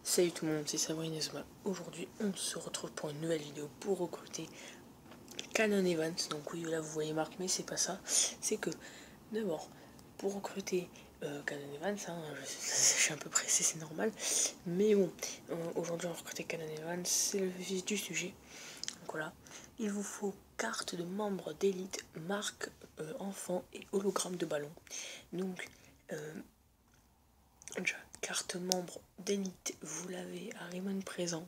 Salut tout le monde, c'est Sabrina Esma. Aujourd'hui, on se retrouve pour une nouvelle vidéo pour recruter Canon Evans. Donc oui, là vous voyez Marc, mais c'est pas ça. C'est que, d'abord, pour recruter Canon Evans, je suis un peu pressé, c'est normal. Mais bon, aujourd'hui on va recruter Canon Evans, c'est le vif du sujet. Donc voilà, il vous faut carte de membre d'élite, marque, enfant et hologramme de ballon. Donc, déjà, carte membre d'élite, vous l'avez à Raymond présent.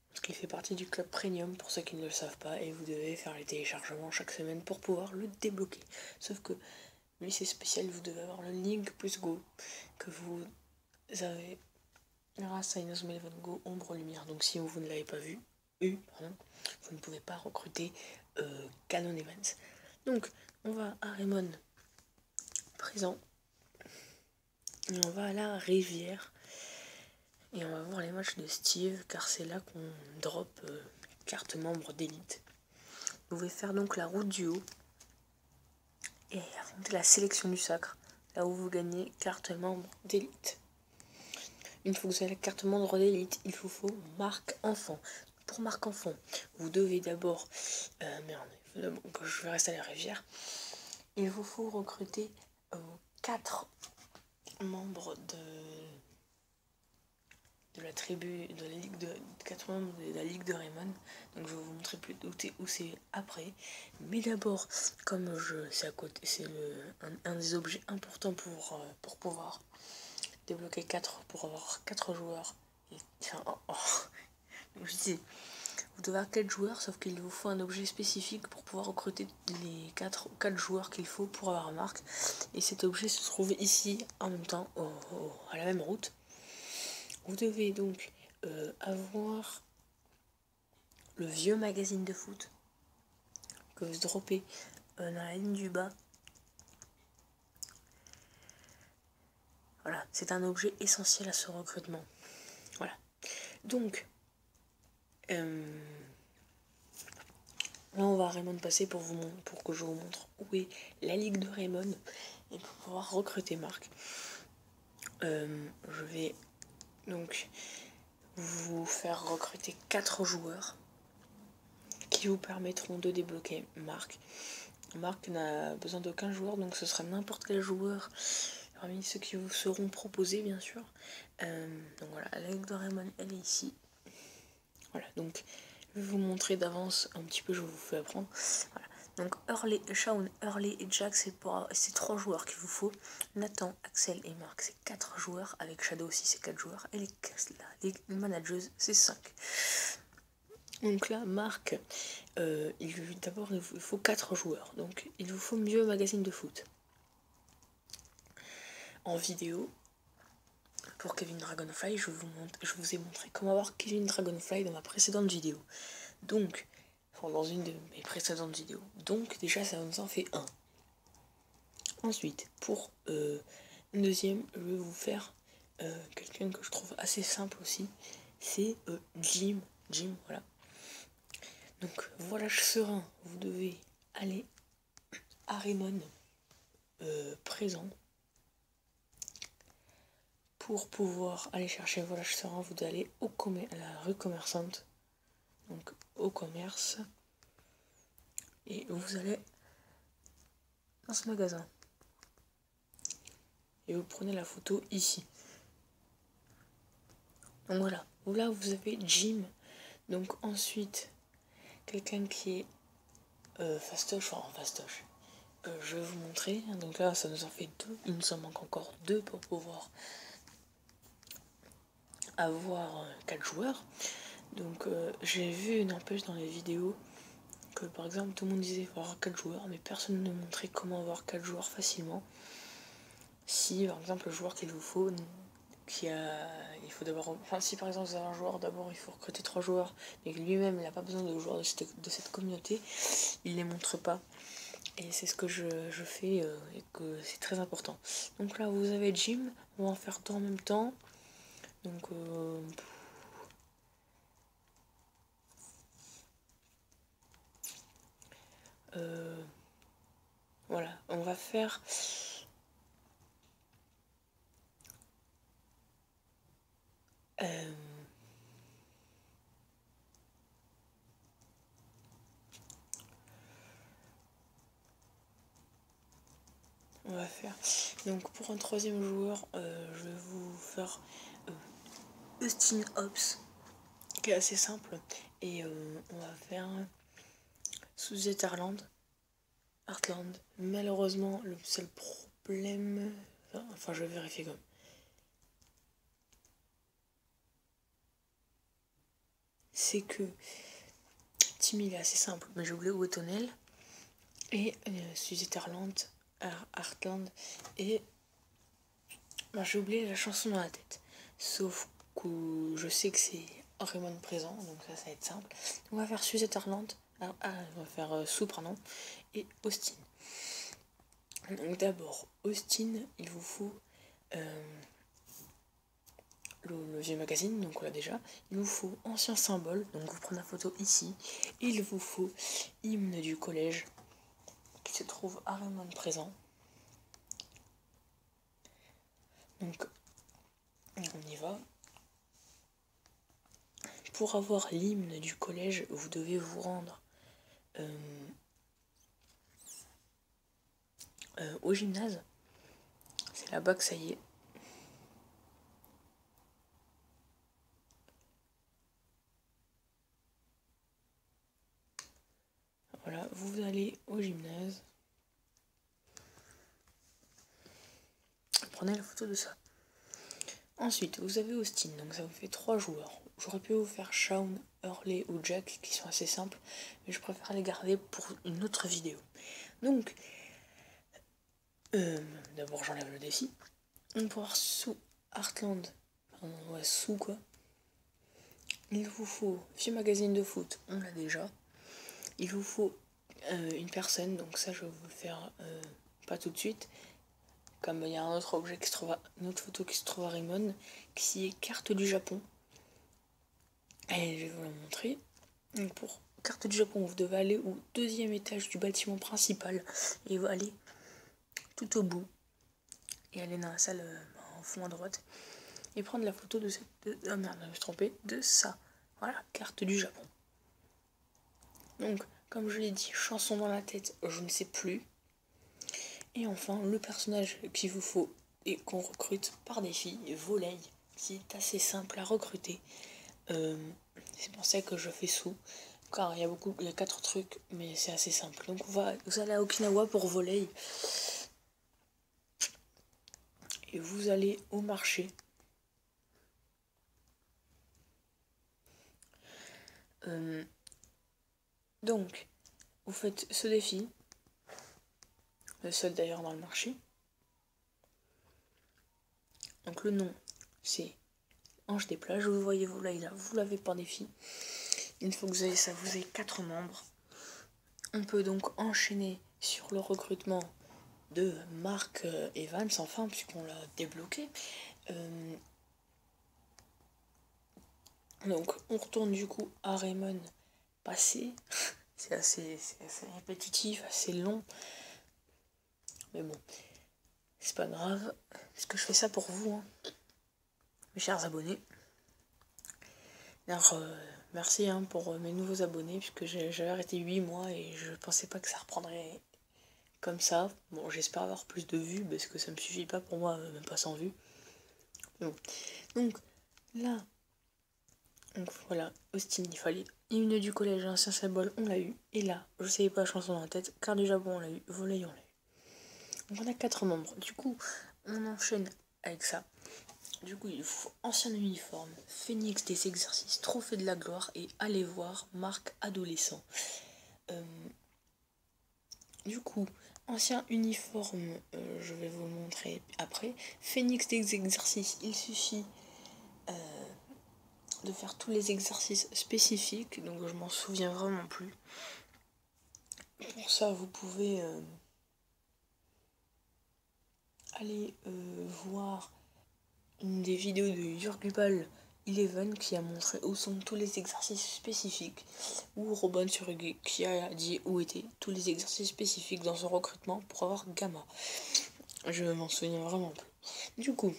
Parce qu'il fait partie du club premium pour ceux qui ne le savent pas, et vous devez faire les téléchargements chaque semaine pour pouvoir le débloquer. Sauf que lui c'est spécial, vous devez avoir le Link plus Go que vous avez grâce à Inazuma Eleven Go Ombre Lumière. Donc si vous ne l'avez pas vu, vous ne pouvez pas recruter Canon Evans. Donc on va à Raymond présent et on va à la rivière. Et on va voir les matchs de Steve, car c'est là qu'on drop carte membre d'élite. Vous pouvez faire donc la route du haut et affronter la sélection du sacre, là où vous gagnez carte membre d'élite. Une fois que vous avez la carte membre d'élite, il vous faut marque enfant. Pour marque enfant, vous devez d'abord... je vais rester à la rivière. Il vous faut recruter 4 membres de la tribu, de la ligue de 4 membres de la ligue de Raymond. Donc je vais vous montrer plus où c'est après. Mais d'abord, comme c'est à côté, c'est un des objets importants pour pouvoir débloquer 4, pour avoir 4 joueurs. Donc je dis, vous devez avoir 4 joueurs, sauf qu'il vous faut un objet spécifique pour pouvoir recruter les 4 joueurs qu'il faut pour avoir marque. Et cet objet se trouve ici en même temps, à la même route. Vous devez donc avoir le vieux magazine de foot que vous droppez dans la ligne du bas. Voilà, c'est un objet essentiel à ce recrutement. Voilà. Donc, là on va à Raymond passer pour que je vous montre où est la ligue de Raymond et pour pouvoir recruter Marc. Je vais donc vous faire recruter 4 joueurs qui vous permettront de débloquer Marc. Marc n'a besoin d'aucun joueur, donc ce sera n'importe quel joueur parmi ceux qui vous seront proposés, bien sûr. Donc voilà, la ligue de Raymond, elle est ici. Voilà, donc je vais vous montrer d'avance un petit peu, je vous fais apprendre. Voilà. Donc Shaun, Hurley et Jack, c'est 3 joueurs qu'il vous faut. Nathan, Axel et Marc, c'est 4 joueurs. Avec Shadow aussi, c'est 4 joueurs. Et les manageuses, c'est 5. Donc là, Marc, d'abord, il vous faut 4 joueurs. Donc il vous faut mieux magazine de foot. En vidéo, pour Kevin Dragonfly, je vous ai montré comment avoir Kevin Dragonfly dans ma précédente vidéo. Donc, dans une de mes précédentes vidéos. Donc déjà ça nous en fait un. Ensuite, pour une deuxième, je vais vous faire quelqu'un que je trouve assez simple aussi. C'est Jim. Jim, voilà. Donc volage serein, vous devez aller à Raymond présent. Pour pouvoir aller chercher volage serein, vous devez aller à la rue commerçante. Donc au commerce. Et vous allez dans ce magasin. Et vous prenez la photo ici. Donc voilà, là vous avez Jim. Donc ensuite, quelqu'un qui est fastoche, je vais vous montrer. Donc là, ça nous en fait 2. Il nous en manque encore 2 pour pouvoir avoir 4 joueurs. Donc j'ai vu, n'empêche, dans les vidéos que par exemple tout le monde disait qu'il faut avoir 4 joueurs, mais personne ne montrait comment avoir 4 joueurs facilement. Si par exemple le joueur qu'il vous faut, il faut d'abord, si par exemple vous avez un joueur, d'abord il faut recruter 3 joueurs, mais que lui-même il n'a pas besoin de joueurs de cette communauté, il les montre pas. Et c'est ce que je fais et que c'est très important. Donc là vous avez Jim, on va en faire 2 en même temps. Donc voilà, on va faire On va faire. Donc pour un troisième joueur, je vais vous faire Austin Hobbs, qui est assez simple. Et on va faire sous Heartland. Malheureusement, le seul problème. Enfin, je vais vérifier quand même. C'est que Team il est assez simple, mais j'ai oublié Wotonel et Heartland et j'ai oublié la chanson dans la tête. Sauf que je sais que c'est Raymond présent, donc ça va être simple. On va faire Heartland, on va faire Sue, pardon, et Austin. Donc d'abord, Austin, il vous faut le vieux magazine, donc on l'a déjà. Il vous faut ancien symbole, donc vous prenez la photo ici. Il vous faut hymne du collège, qui se trouve à Raymond présent. Donc on y va. Pour avoir l'hymne du collège, vous devez vous rendre au gymnase. C'est là-bas que ça y est. Voilà, vous allez au gymnase. Prenez la photo de ça. Ensuite, vous avez Austin, donc ça vous fait 3 joueurs. J'aurais pu vous faire Shaun, Hurley ou Jack, qui sont assez simples, mais je préfère les garder pour une autre vidéo. Donc, d'abord j'enlève le défi. On peut voir sous Heartland, sous quoi. Il vous faut vieux magazine de foot, on l'a déjà. Il vous faut une personne, donc ça je vais vous le faire pas tout de suite. Comme il y a un autre objet qui se trouve une autre photo qui se trouve à Raymond, qui est carte du Japon. Et je vais vous la montrer. Donc pour carte du Japon, vous devez aller au 2e étage du bâtiment principal et vous allez tout au bout et aller dans la salle en fond à droite et prendre la photo de cette. Oh merde, je me suis trompé, de ça. Voilà, carte du Japon. Donc, comme je l'ai dit, chanson dans la tête, je ne sais plus. Et enfin, le personnage qu'il vous faut et qu'on recrute par défi, Volley, qui est assez simple à recruter. C'est pour ça que je fais sous. Car il y a 4 trucs, mais c'est assez simple. Donc vous allez à Okinawa pour Volley. Et vous allez au marché. Donc, vous faites ce défi. Le seul d'ailleurs dans le marché. Donc le nom, c'est Ange des plages. Vous voyez Volley là, vous l'avez par défi. Une fois que vous avez ça, vous avez 4 membres. On peut donc enchaîner sur le recrutement de Mark Evans, enfin, puisqu'on l'a débloqué. Donc, on retourne du coup à Raymond passé. C'est assez répétitif, assez long. Mais bon, c'est pas grave, parce que je fais ça pour vous, hein, mes chers abonnés. Alors, merci pour mes nouveaux abonnés, puisque j'avais arrêté 8 mois et je pensais pas que ça reprendrait comme ça. Bon, j'espère avoir plus de vues, parce que ça me suffit pas pour moi, même pas sans vues. Bon. Donc, là, voilà, Austin, il fallait hymne du collège, ancien symbole, on l'a eu. Et là, je savais pas la chanson dans la tête, carte du Japon, on l'a eu, Volley, on l'a eu. Donc on a 4 membres. Du coup, on enchaîne avec ça. Du coup, il faut ancien uniforme, phénix des exercices, trophée de la gloire et allez voir, marque adolescent. Du coup, ancien uniforme, je vais vous le montrer après. Phénix des exercices, il suffit de faire tous les exercices spécifiques, donc je m'en souviens vraiment plus. Pour ça, vous pouvez aller voir une des vidéos de Yurgubal 11 qui a montré où sont tous les exercices spécifiques, ou Robin Surugui qui a dit où étaient tous les exercices spécifiques dans son recrutement pour avoir Gamma. Je m'en souviens vraiment plus. Du coup,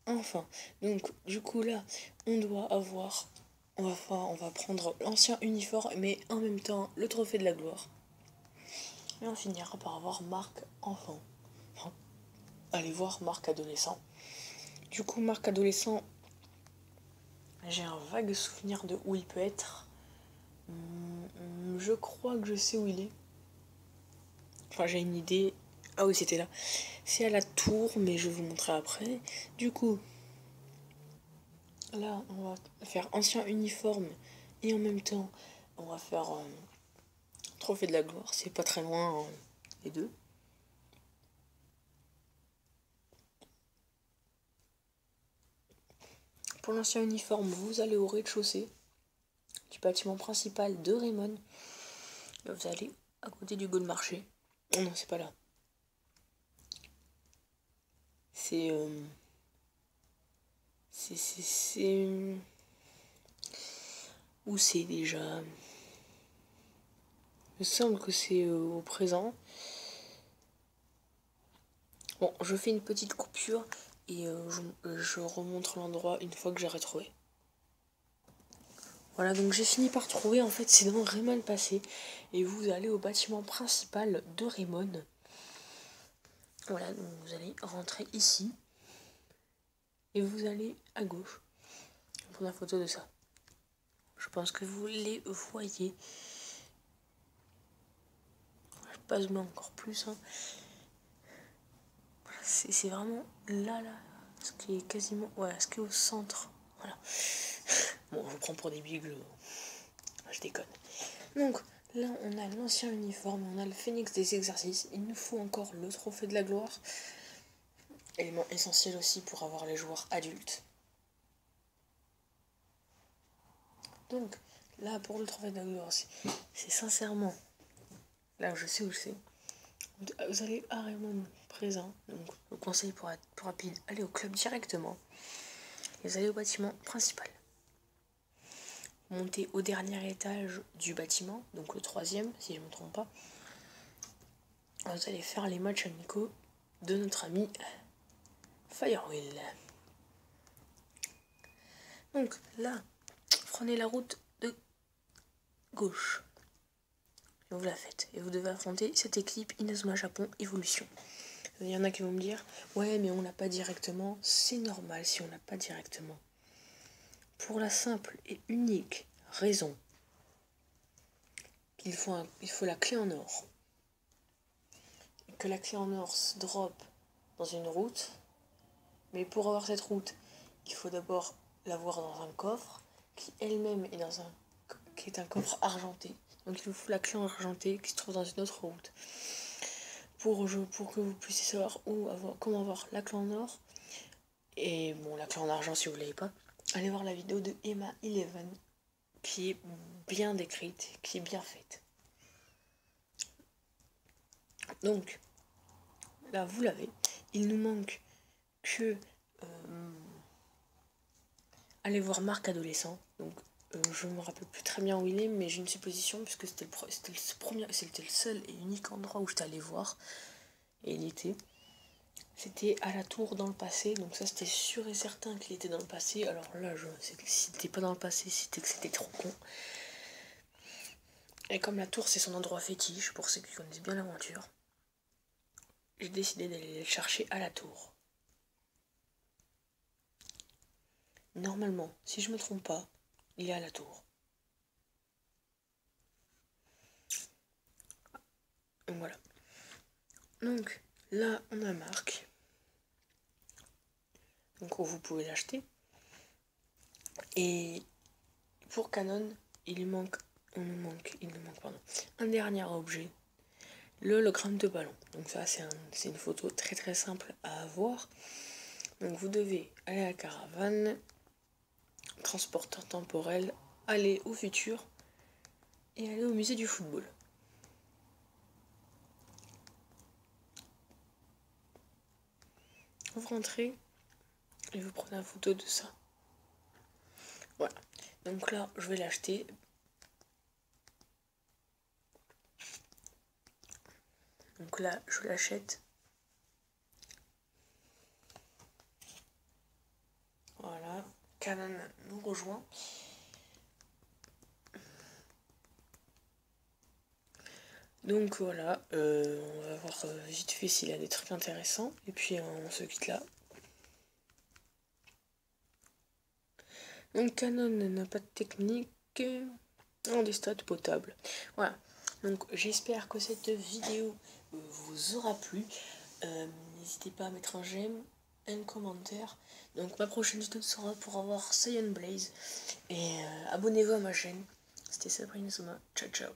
Enfin, donc du coup là, on doit avoir, on va prendre l'ancien uniforme, mais en même temps le trophée de la gloire. Et on finira par avoir Marc enfant. Enfin, allez voir Marc adolescent. Du coup, Marc adolescent, j'ai un vague souvenir de où il peut être. Je crois que je sais où il est. Enfin, j'ai une idée. Ah oui, c'était là. C'est à la tour, mais je vais vous montrer après. Du coup, là, on va faire ancien uniforme et en même temps, on va faire trophée de la gloire. C'est pas très loin, les deux. Pour l'ancien uniforme, vous allez au rez-de-chaussée du bâtiment principal de Raymond. Vous allez à côté du Gaulle Marché. Oh non, c'est pas là. C'est. C'est. Où c'est déjà? Il me semble que c'est au présent. Bon, je fais une petite coupure et je remontre l'endroit une fois que j'ai retrouvé. Voilà, donc j'ai fini par trouver, en fait, c'est dans Raymond Passé. Et vous allez au bâtiment principal de Raymond. Voilà, donc vous allez rentrer ici. Et vous allez à gauche. Prendre la photo de ça. Je pense que vous les voyez. Je vais pas zoomer encore plus. Hein. C'est vraiment là, ce qui est quasiment... Ouais, ce qui est au centre. Voilà. Bon, je vous prends pour des bigles. Je déconne. Donc, là, on a l'ancien uniforme, on a le phénix des exercices. Il nous faut encore le trophée de la gloire. Élément essentiel aussi pour avoir les joueurs adultes. Donc, là, pour le trophée de la gloire, c'est sincèrement... Là, je sais où c'est. Vous allez à Raymond présent. Donc, le conseil pour être plus rapide, allez au club directement. Et vous allez au bâtiment principal. Montez au dernier étage du bâtiment, donc le troisième, si je ne me trompe pas. Vous allez faire les matchs amicaux de notre ami Firewheel. Donc là, prenez la route de gauche. Et vous la faites. Et vous devez affronter cette équipe Inazuma Japon Evolution. Il y en a qui vont me dire, ouais, mais on l'a pas directement. C'est normal si on l'a pas directement. Pour la simple et unique raison qu'il faut, il faut la clé en or. Et que la clé en or se drop dans une route. Mais pour avoir cette route, il faut d'abord l'avoir dans un coffre qui elle-même est qui est un coffre argenté. Donc il vous faut la clé argentée qui se trouve dans une autre route. Pour que vous puissiez savoir comment avoir la clé en or. Et bon, la clé en argent si vous ne l'avez pas. Allez voir la vidéo de Emma Eleven qui est bien décrite, qui est bien faite. Donc, là vous l'avez. Il nous manque que... allez voir Marc adolescent. Donc, je ne me rappelle plus très bien où il est, mais j'ai une supposition puisque c'était le seul et unique endroit où j'étais allé voir. Et il était. C'était à la tour dans le passé, donc ça c'était sûr et certain qu'il était dans le passé. Alors là, si c'était pas dans le passé, c'était que c'était trop con. Et comme la tour c'est son endroit fétiche, pour ceux qui connaissent bien l'aventure, j'ai décidé d'aller le chercher à la tour. Normalement, si je me trompe pas, il est à la tour. Donc voilà. Donc là, on a Marc. Donc vous pouvez l'acheter. Et pour Canon, il nous manque un dernier objet, l'hologramme de ballon. Donc ça, c'est une photo très très simple à avoir. Donc vous devez aller à la caravane, transporteur temporel, aller au futur et aller au musée du football. Vous rentrez et vous prenez une photo de ça. Voilà. Donc là, je vais l'acheter. Donc là, je l'achète. Canon nous rejoint. Donc voilà, on va voir vite fait s'il a des trucs intéressants. Et puis on se quitte là. Donc Canon n'a pas de technique. Des stats potables. Voilà. Donc j'espère que cette vidéo vous aura plu. N'hésitez pas à mettre un j'aime, un commentaire. Donc ma prochaine vidéo sera pour avoir Cyan Blaze. Et abonnez-vous à ma chaîne. C'était Sabrina Soma. Ciao ciao.